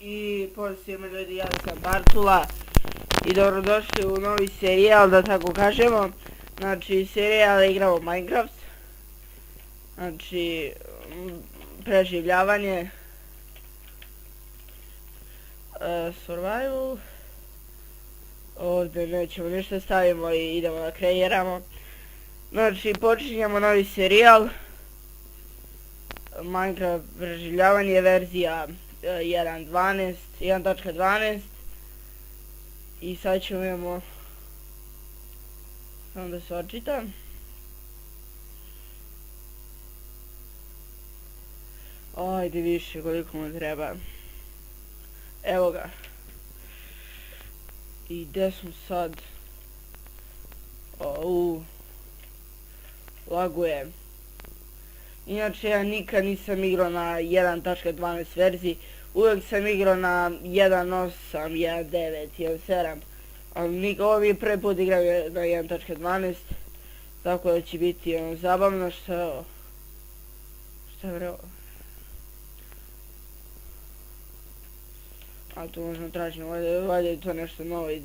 I pozdrav ljudi, ja sam Bartula i dobrodošli u novi serijal, da tako kažemo. Znači, serijal igramo Minecraft. Znači, preživljavanje. Survival. Ovdje nećemo ništa, stavimo i idemo da kreiramo. Znači, počinjemo novi serijal. Minecraft preživljavanje, verzija 1.12 i sad ćemo imamo samo da se očitam. Ajde više koliko mu treba. Evo ga. I gdje smo sad? Laguje. Inače ja nikad nisam igrao na 1.12 verziji, uvijek sam igrao na 1.8, 1.9, 1.7, ali ovo mi je prvi put igrao na 1.12, tako da će biti zabavno. Šta je ovo? Šta je ovo? A tu možemo tražiti, valjda je to nešto novo i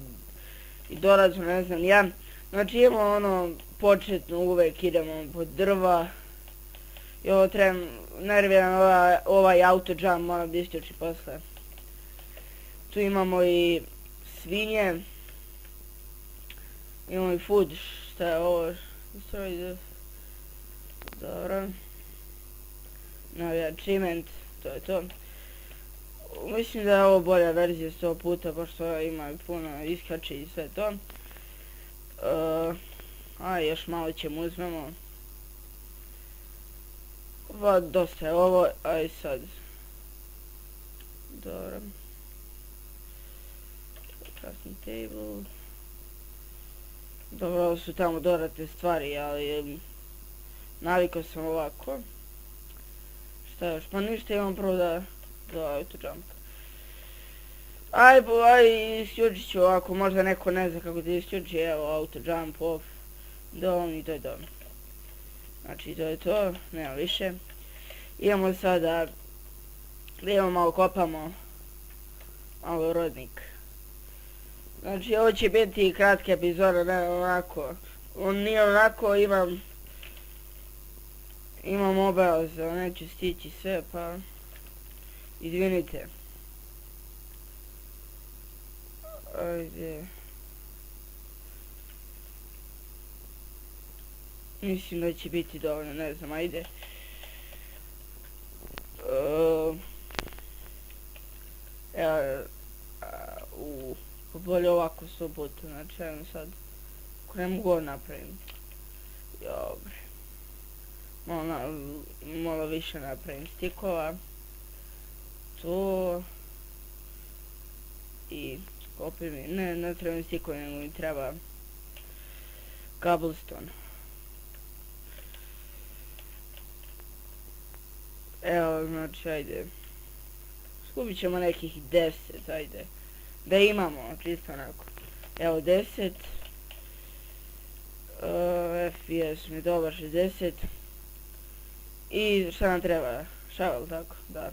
dorađeno, ne znam ja. Znači imamo početno, uvijek idemo pod drva. I ovo trebam, nerviram ovaj auto jump, moram da isključi posle. Tu imamo i svinje. Imamo i food, šta je ovo? Dobro. Novi achievement, to je to. Mislim da je ovo bolja verzija 100 puta, pošto ima puno iskače i sve to. Još malo ćemo uzmemo. Dosta je ovo, aj sad. Dobro. Crafting table. Dobro, ovo su tamo dodatne stvari, ali navikao sam ovako. Šta još? Pa ništa, imam prvo da auto jump. Aj, isključit ću ovako, možda neko ne zna kako da isključi, evo auto jump off. Dom i to je dom. Znači to je to, nema više. Idemo sada, idemo malo kopamo, malo rodnik. Znači ovo će biti kratka epizoda, ne onako, nije onako, imam obaveze, neću stići sve, pa izvinite. Ajde. Mislim da će biti dovoljno, ne znam, ajde. Bolje ovako 100 puta, znači ajmo sad. Ako ne mogu ovo napravim. Dobre. Malo više napravim stikova. To. I kopim, ne trebam stikove, nego mi treba cobblestone. Evo, znači, ajde. Skupit ćemo nekih 10, ajde. Da imamo, čisto onako. Evo, 10. FPS mi je dobar, 60. I šta nam treba? Shovel, tako, da.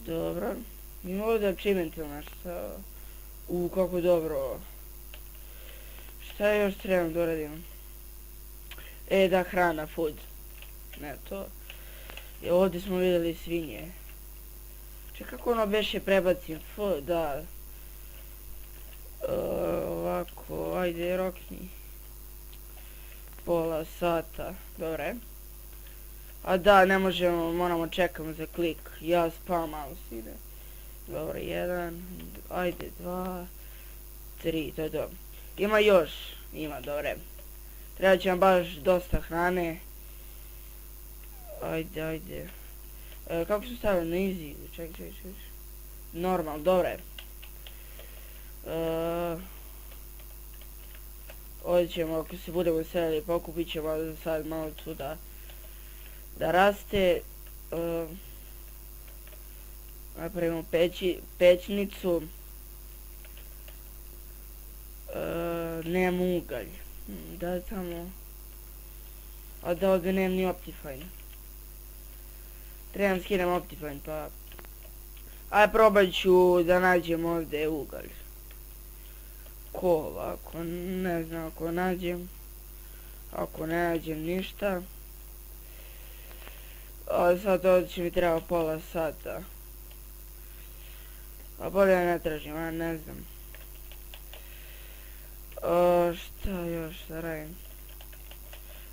Dobro. Imamo ovdje achievement ili nešto. Kako dobro. Šta još trebam da uradim? Da, hrana, food. Ne, to. I ovdje smo vidjeli svinje. Čekaj, kako ono beše prebacim? Da. Ovako, ajde, rokni. Pola sata. Dobre. A da, ne možemo, moramo čekamo za klik. Ja spam mouse ide. Dobro, 1, ajde, 2, 3, to je dobro. Ima još, ima, dobre. Treba će nam baš dosta hrane. Ajde. Kako sam stavio na easy? Čekaj. Normal, dobre. Ovdje ćemo, ako se budemo selili, pokupit ćemo za sad malo tu da raste. Napravimo pećnicu. Nemam ugalj. Da tamo. A da ovdje nemam ni Optifine. Trebam skinem Optifine, pa Aj probat ću da nađem ovdje ugalj. Ko ovako, ne znam ako nađem. Ako ne nađem ništa. A sad ovdje će mi treba pola sata. A bolje ja ne tražim, ja ne znam. Šta još da radim?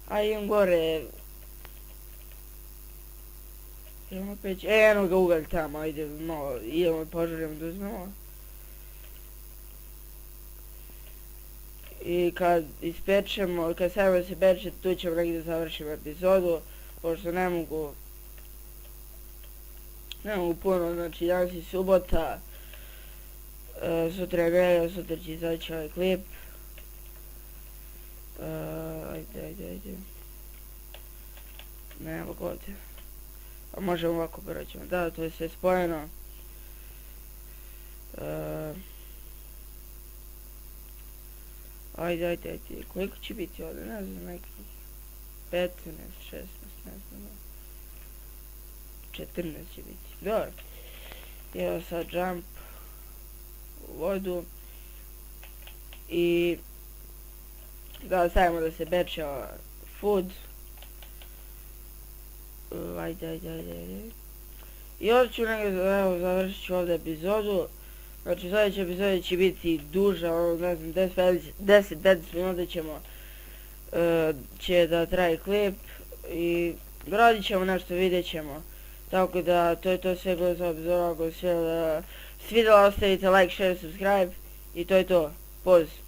A idem gore. Idemo peć, eno ga ugalj tamo, ajde malo, idemo požurimo da uzmemo. I kad ispečemo, kad stavimo se peče, tu ćemo negdje završiti epizodu, pošto ne mogu puno, znači danas je subota, sutra je nedelja, sutra će izaći ovaj klip. Ajde. Ne mogu ovdje. A možemo ovako proćemo, da, to je sve spojeno. Ajde, koliko će biti ovdje, ne znam, nekih 15, 16, ne znam, 14 će biti, dobro. Evo sad jump u vodu i da stavimo da se beče food. Ajde. I ovdje ću negdje, završit ću ovdje epizodu. Znači sljedeća epizoda će biti duža, ne znam, 10-15 minuta će da traje klip i radit ćemo nešto, vidjet ćemo. Tako da to je to sve bilo za epizodu, ako se svidjela ostavite like, share, subscribe i to je to. Pozdrav.